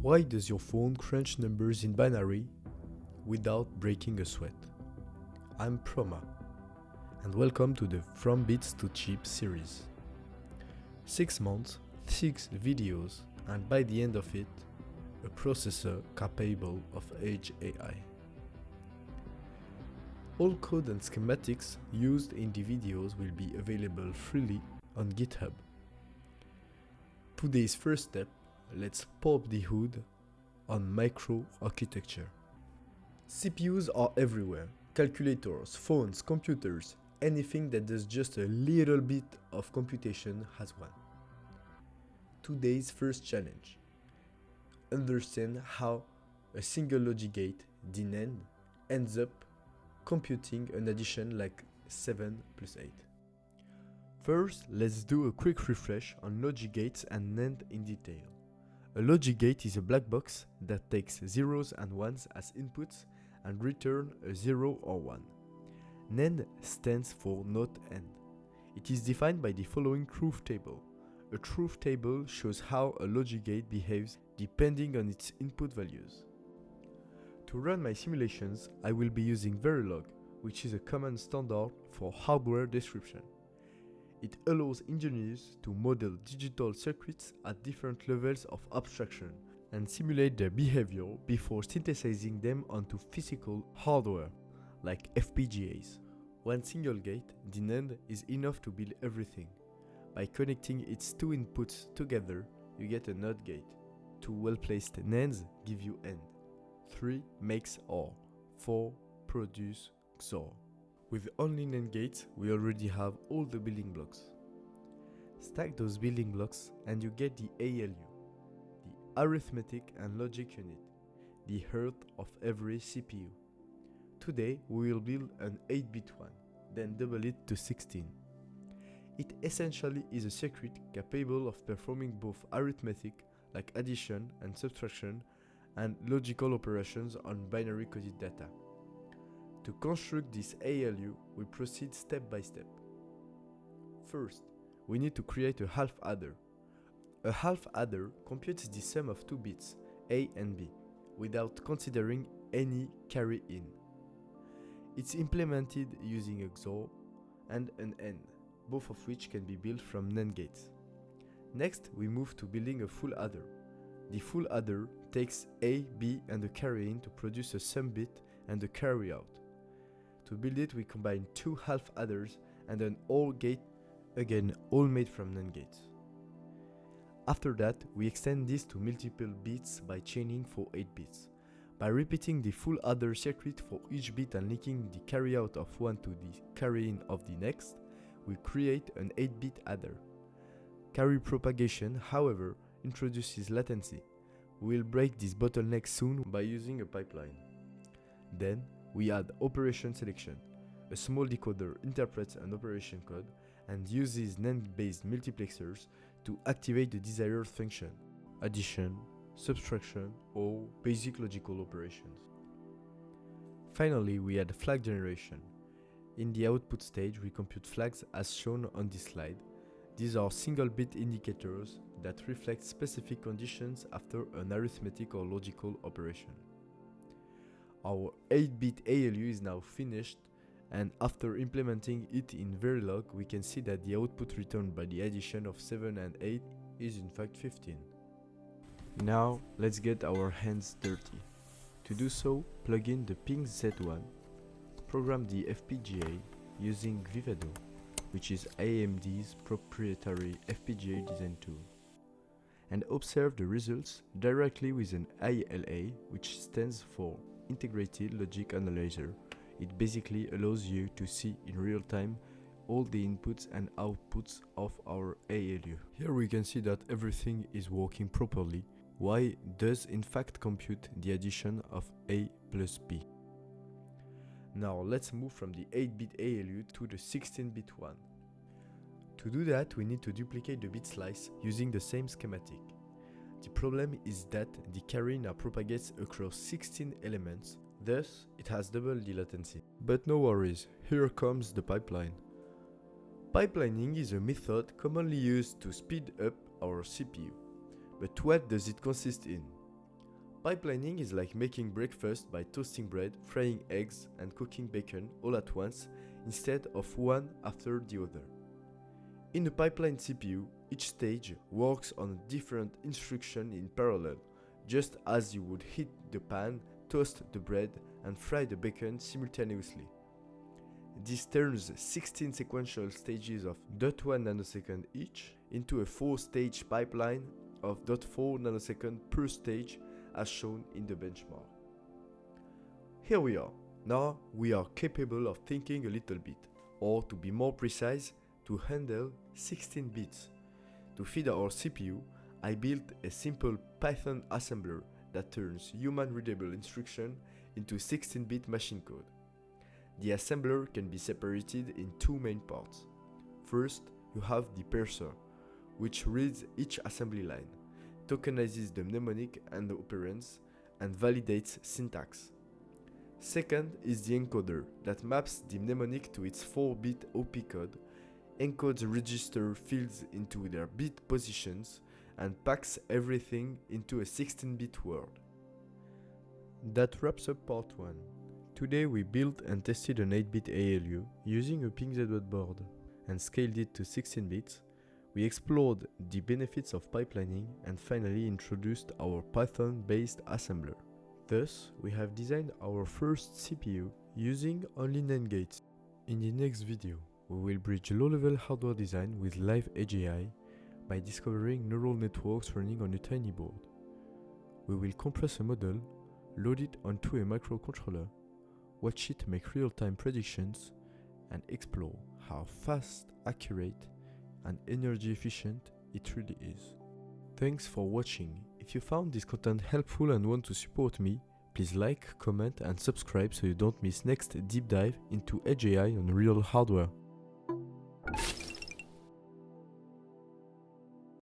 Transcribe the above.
Why does your phone crunch numbers in binary without breaking a sweat? I'm Proma, and welcome to the From Bits to Chip series. 6 months, 6 videos, and by the end of it, a processor capable of Edge AI. All code and schematics used in the videos will be available freely on GitHub. Today's first step, let's pop the hood on microarchitecture. CPUs are everywhere. Calculators, phones, computers, anything that does just a little bit of computation has one. Today's first challenge. Understand how a single logic gate, the NAND, ends up computing an addition like 7 plus 8. First, let's do a quick refresh on logic gates and NAND in detail. A logic gate is a black box that takes zeros and ones as inputs and return a 0 or 1. NAND stands for not AND. It is defined by the following truth table. A truth table shows how a logic gate behaves depending on its input values. To run my simulations, I will be using Verilog, which is a common standard for hardware description. It allows engineers to model digital circuits at different levels of abstraction and simulate their behavior before synthesizing them onto physical hardware, like FPGAs. One single gate, the NAND, is enough to build everything. By connecting its two inputs together, you get a NOT gate. Two well-placed NANDs give you AND. 3 makes OR. 4 produce XOR. With only NAND gates, we already have all the building blocks. Stack those building blocks and you get the ALU, the arithmetic and logic unit, the heart of every CPU. Today we will build an 8-bit one, then double it to 16. It essentially is a circuit capable of performing both arithmetic, like addition and subtraction, and logical operations on binary coded data. To construct this ALU, we proceed step by step. First, we need to create a half adder. A half adder computes the sum of 2 bits, A and B, without considering any carry in. It's implemented using a XOR and an AND, both of which can be built from NAND gates. Next, we move to building a full adder. The full adder takes A, B, and a carry in to produce a sum bit and a carry out. To build it, we combine 2 half adders and an OR gate, again all made from NAND gates. After that, we extend this to multiple bits by chaining for 8 bits. By repeating the full adder circuit for each bit and linking the carry out of one to the carry in of the next, we create an 8-bit adder. Carry propagation, however, introduces latency. We will break this bottleneck soon by using a pipeline. Then, we add operation selection. A small decoder interprets an operation code and uses NAND-based multiplexers to activate the desired function, addition, subtraction, or basic logical operations. Finally, we add flag generation. In the output stage, we compute flags as shown on this slide. These are single-bit indicators that reflect specific conditions after an arithmetic or logical operation. Our 8-bit ALU is now finished, and after implementing it in Verilog, we can see that the output returned by the addition of 7 and 8 is in fact 15. Now, let's get our hands dirty. To do so, plug in the Pynq Z1, program the FPGA using Vivado, which is AMD's proprietary FPGA design tool, and observe the results directly with an ILA, which stands for Integrated Logic Analyzer. It basically allows you to see in real time all the inputs and outputs of our ALU. Here we can see that everything is working properly. Y does in fact compute the addition of A plus B. Now let's move from the 8-bit ALU to the 16-bit one. To do that, we need to duplicate the bit slice using the same schematic. The problem is that the carry now propagates across 16 elements, thus it has double the latency. But no worries, here comes the pipeline. Pipelining is a method commonly used to speed up our CPU. But what does it consist in? Pipelining is like making breakfast by toasting bread, frying eggs, and cooking bacon all at once instead of one after the other. In a pipeline CPU, each stage works on a different instruction in parallel, just as you would heat the pan, toast the bread, and fry the bacon simultaneously. This turns 16 sequential stages of 0.1 nanosecond each into a 4-stage pipeline of 0.4 nanosecond per stage as shown in the benchmark. Here we are. Now we are capable of thinking a little bit, or to be more precise, to handle 16 bits. To feed our CPU, I built a simple Python assembler that turns human-readable instruction into 16-bit machine code. The assembler can be separated in two main parts. First, you have the parser, which reads each assembly line, tokenizes the mnemonic and the operands, and validates syntax. Second is the encoder that maps the mnemonic to its 4-bit OP code, encodes register fields into their bit positions, and packs everything into a 16-bit word. That wraps up part 1. Today we built and tested an 8-bit ALU using a Pynq Z1 board and scaled it to 16 bits. We explored the benefits of pipelining and finally introduced our Python-based assembler. Thus, we have designed our first CPU using only NAND gates. In the next video, we will bridge low-level hardware design with live edge AI by discovering neural networks running on a tiny board. We will compress a model, load it onto a microcontroller, watch it make real-time predictions, and explore how fast, accurate, and energy efficient it really is. Thanks for watching. If you found this content helpful and want to support me, please like, comment, and subscribe so you don't miss next deep dive into edge AI on real hardware.